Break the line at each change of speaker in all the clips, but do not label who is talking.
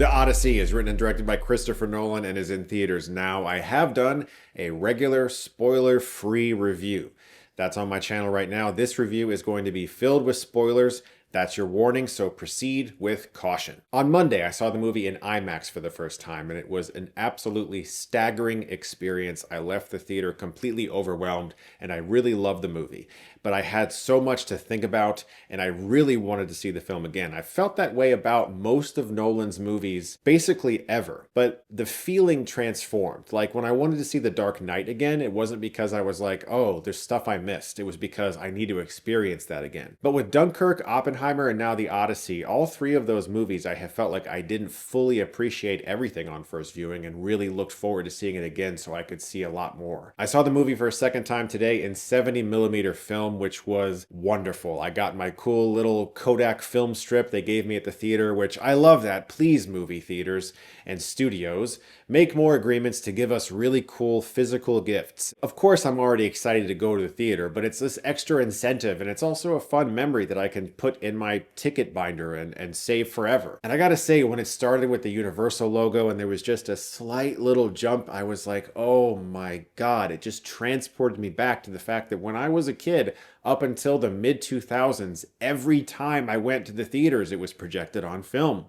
The Odyssey is written and directed by Christopher Nolan and is in theaters now. I have done a regular spoiler-free review. That's on my channel right now. This review is going to be filled with spoilers. That's your warning, so proceed with caution. On Monday, I saw the movie in IMAX for the first time, and it was an absolutely staggering experience. I left the theater completely overwhelmed, and I really loved the movie. But I had so much to think about, and I really wanted to see the film again. I felt that way about most of Nolan's movies, basically ever. But the feeling transformed. Like when I wanted to see The Dark Knight again, it wasn't because I was like, oh, there's stuff I missed. It was because I need to experience that again. But with Dunkirk, Oppenheimer, and now The Odyssey, all three of those movies I have felt like I didn't fully appreciate everything on first viewing and really looked forward to seeing it again so I could see a lot more. I saw the movie for a second time today in 70mm film, which was wonderful. I got my cool little Kodak film strip they gave me at the theater, which I love that. Please, movie theaters and studios, make more agreements to give us really cool physical gifts. Of course, I'm already excited to go to the theater, but it's this extra incentive, and it's also a fun memory that I can put in my ticket binder and save forever. And I gotta say, when it started with the Universal logo and there was just a slight little jump, I was like, oh my God, it just transported me back to the fact that when I was a kid, up until the mid-2000s, every time I went to the theaters, it was projected on film.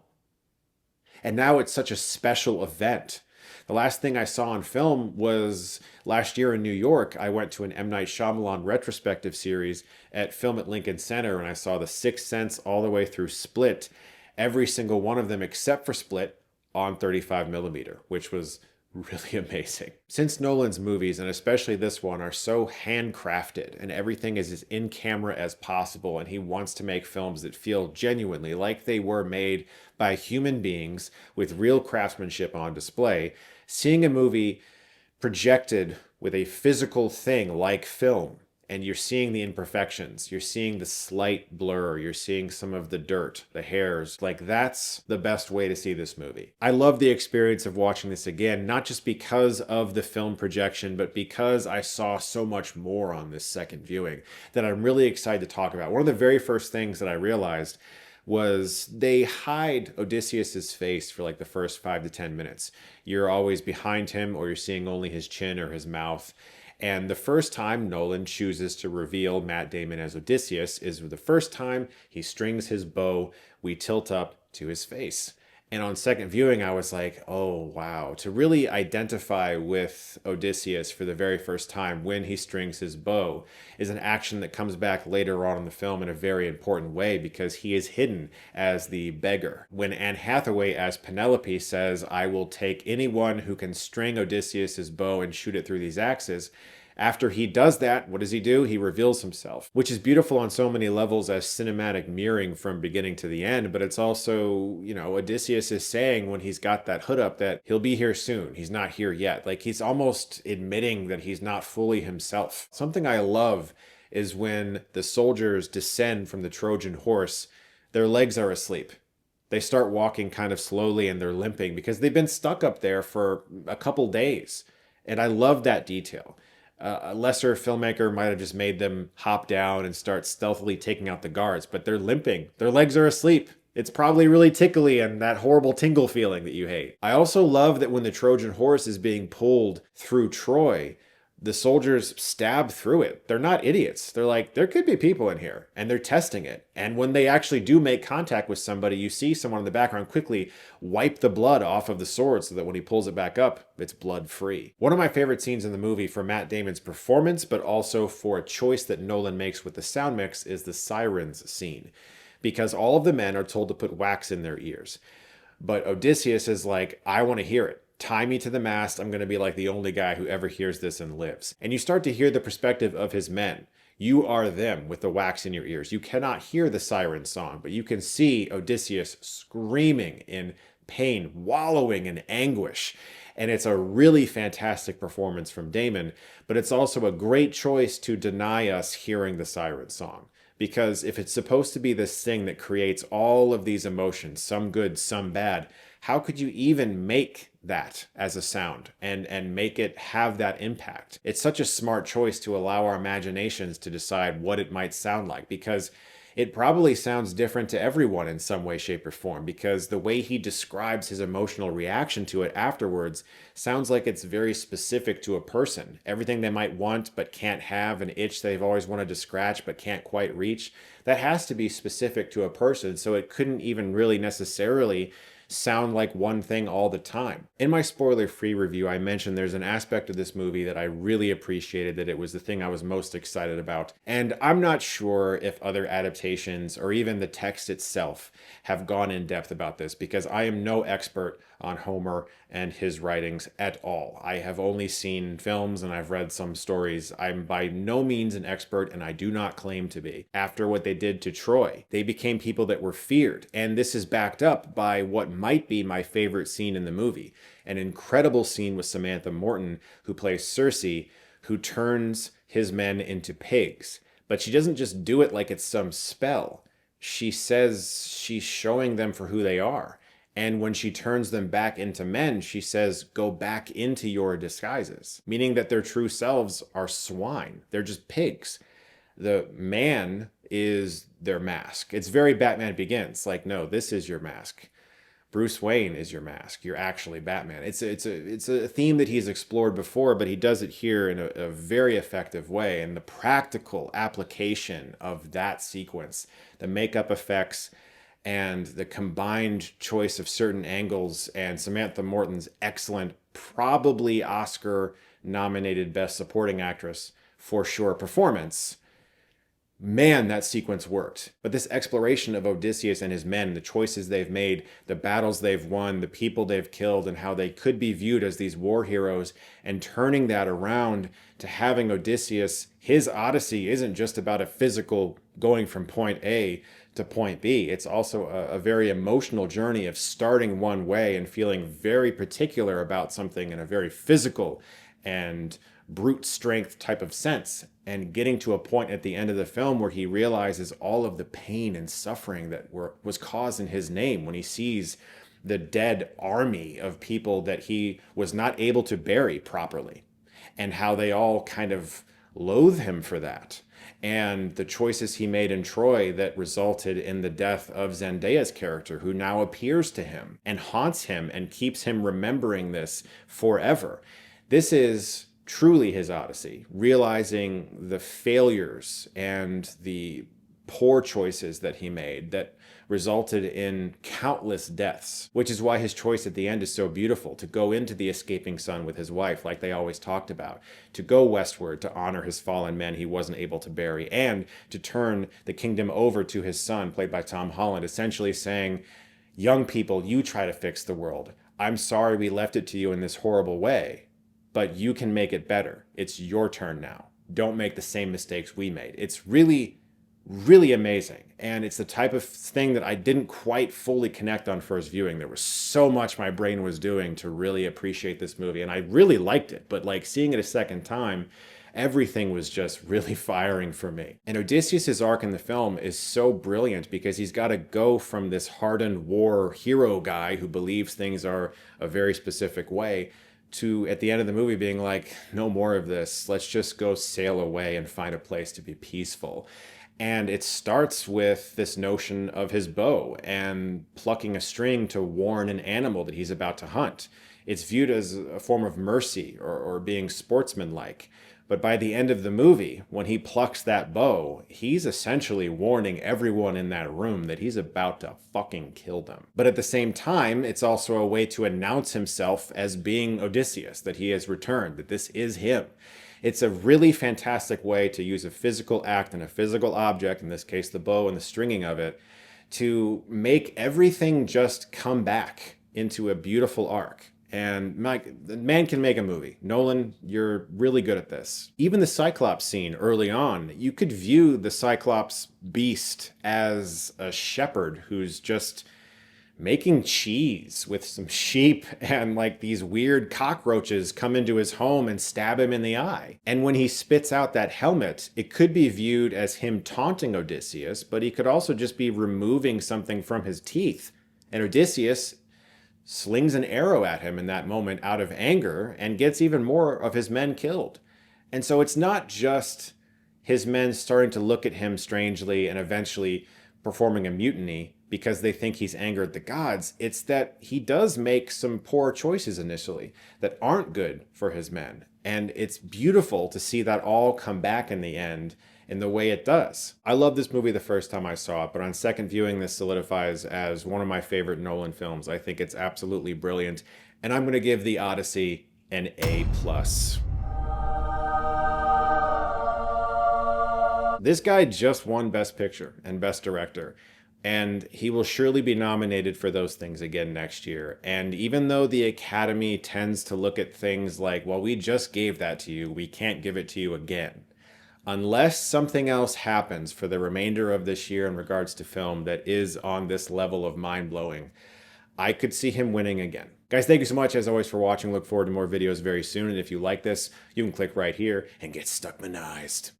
And now it's such a special event. The last thing I saw on film was last year in New York. I went to an M. Night Shyamalan retrospective series at Film at Lincoln Center, and I saw The Sixth Sense all the way through Split, every single one of them except for Split on 35mm, which was really amazing. Since Nolan's movies, and especially this one, are so handcrafted and everything is as in camera as possible, and he wants to make films that feel genuinely like they were made by human beings with real craftsmanship on display, seeing a movie projected with a physical thing like film, and you're seeing the imperfections, you're seeing the slight blur, you're seeing some of the dirt, the hairs, like that's the best way to see this movie. I love the experience of watching this again, not just because of the film projection, but because I saw so much more on this second viewing that I'm really excited to talk about. One of the very first things that I realized was they hide Odysseus's face for like the first 5 to 10 minutes. You're always behind him, or you're seeing only his chin or his mouth. And the first time Nolan chooses to reveal Matt Damon as Odysseus is the first time he strings his bow, we tilt up to his face. And on second viewing, I was like, oh, wow. To really identify with Odysseus for the very first time when he strings his bow is an action that comes back later on in the film in a very important way because he is hidden as the beggar. When Anne Hathaway as Penelope says, I will take anyone who can string Odysseus's bow and shoot it through these axes, after he does that, what does he do? He reveals himself, which is beautiful on so many levels as cinematic mirroring from beginning to the end. But it's also, Odysseus is saying when he's got that hood up that he'll be here soon. He's not here yet. Like he's almost admitting that he's not fully himself. Something I love is when the soldiers descend from the Trojan horse, their legs are asleep. They start walking kind of slowly and they're limping because they've been stuck up there for a couple days. And I love that detail. A lesser filmmaker might have just made them hop down and start stealthily taking out the guards, but they're limping. Their legs are asleep. It's probably really tickly and that horrible tingle feeling that you hate. I also love that when the Trojan horse is being pulled through Troy, the soldiers stab through it. They're not idiots. They're like, there could be people in here, and they're testing it. And when they actually do make contact with somebody, you see someone in the background quickly wipe the blood off of the sword so that when he pulls it back up, it's blood free. One of my favorite scenes in the movie for Matt Damon's performance, but also for a choice that Nolan makes with the sound mix, is the sirens scene. Because all of the men are told to put wax in their ears. But Odysseus is like, I want to hear it. Tie me to the mast. I'm going to be like the only guy who ever hears this and lives. And you start to hear the perspective of his men. You are them with the wax in your ears. You cannot hear the siren song, but you can see Odysseus screaming in pain, wallowing in anguish. And it's a really fantastic performance from Damon, but it's also a great choice to deny us hearing the siren song. Because if it's supposed to be this thing that creates all of these emotions, some good, some bad, how could you even make that as a sound and make it have that impact? It's such a smart choice to allow our imaginations to decide what it might sound like, because It probably sounds different to everyone in some way, shape, or form because the way he describes his emotional reaction to it afterwards sounds like it's very specific to a person. Everything they might want but can't have, an itch they've always wanted to scratch but can't quite reach, that has to be specific to a person. So it couldn't even really necessarily sound like one thing all the time. In my spoiler-free review, I mentioned there's an aspect of this movie that I really appreciated, that it was the thing I was most excited about. And I'm not sure if other adaptations or even the text itself have gone in depth about this because I am no expert on Homer and his writings at all. I have only seen films and I've read some stories. I'm by no means an expert and I do not claim to be. After what they did to Troy, they became people that were feared. And this is backed up by what might be my favorite scene in the movie. An incredible scene with Samantha Morton, who plays Cersei, who turns his men into pigs. But she doesn't just do it like it's some spell. She says she's showing them for who they are. And when she turns them back into men, she says, go back into your disguises, meaning that their true selves are swine. They're just pigs. The man is their mask. It's very Batman Begins. Like, no, this is your mask. Bruce Wayne is your mask. You're actually Batman. It's a theme that he's explored before, but he does it here in a very effective way. And the practical application of that sequence, the makeup effects, and the combined choice of certain angles and Samantha Morton's excellent, probably Oscar-nominated Best Supporting Actress for sure performance, man, that sequence worked. But this exploration of Odysseus and his men, the choices they've made, the battles they've won, the people they've killed, and how they could be viewed as these war heroes, and turning that around to having Odysseus, his Odyssey isn't just about a physical going from point A to point B. It's also a very emotional journey of starting one way and feeling very particular about something in a very physical and brute strength type of sense, and getting to a point at the end of the film where he realizes all of the pain and suffering that was caused in his name when he sees the dead army of people that he was not able to bury properly, and how they all kind of loathe him for that. And the choices he made in Troy that resulted in the death of Zendaya's character, who now appears to him and haunts him and keeps him remembering this forever. This is truly his Odyssey, realizing the failures and the poor choices that he made that resulted in countless deaths, which is why his choice at the end is so beautiful, to go into the escaping sun with his wife like they always talked about, to go westward to honor his fallen men he wasn't able to bury, and to turn the kingdom over to his son, played by Tom Holland, essentially saying, young people, you try to fix the world. I'm sorry we left it to you in this horrible way, but you can make it better. It's your turn now. Don't make the same mistakes we made. It's really, really amazing. And it's the type of thing that I didn't quite fully connect on first viewing. There was so much my brain was doing to really appreciate this movie. And I really liked it, but like seeing it a second time, everything was just really firing for me. And Odysseus' arc in the film is so brilliant because he's got to go from this hardened war hero guy who believes things are a very specific way to, at the end of the movie, being like, no more of this. Let's just go sail away and find a place to be peaceful. And it starts with this notion of his bow and plucking a string to warn an animal that he's about to hunt. It's viewed as a form of mercy or being sportsmanlike. But by the end of the movie, when he plucks that bow, he's essentially warning everyone in that room that he's about to fucking kill them. But at the same time, it's also a way to announce himself as being Odysseus, that he has returned, that this is him. It's a really fantastic way to use a physical act and a physical object, in this case the bow and the stringing of it, to make everything just come back into a beautiful arc. And Mike, the man can make a movie. Nolan, you're really good at this. Even the Cyclops scene early on, you could view the Cyclops beast as a shepherd who's just making cheese with some sheep, and like these weird cockroaches come into his home and stab him in the eye. And when he spits out that helmet, it could be viewed as him taunting Odysseus, but he could also just be removing something from his teeth. And Odysseus slings an arrow at him in that moment out of anger and gets even more of his men killed. And so it's not just his men starting to look at him strangely and eventually performing a mutiny because they think he's angered the gods. It's that he does make some poor choices initially that aren't good for his men. And it's beautiful to see that all come back in the end in the way it does. I loved this movie the first time I saw it, but on second viewing, this solidifies as one of my favorite Nolan films. I think it's absolutely brilliant, and I'm going to give The Odyssey an A+. This guy just won Best Picture and Best Director, and he will surely be nominated for those things again next year. And even though the Academy tends to look at things like, well, we just gave that to you, we can't give it to you again, unless something else happens for the remainder of this year in regards to film that is on this level of mind-blowing, I could see him winning again. Guys, thank you so much as always for watching. Look forward to more videos very soon. And if you like this, you can click right here and get Stuckmanized.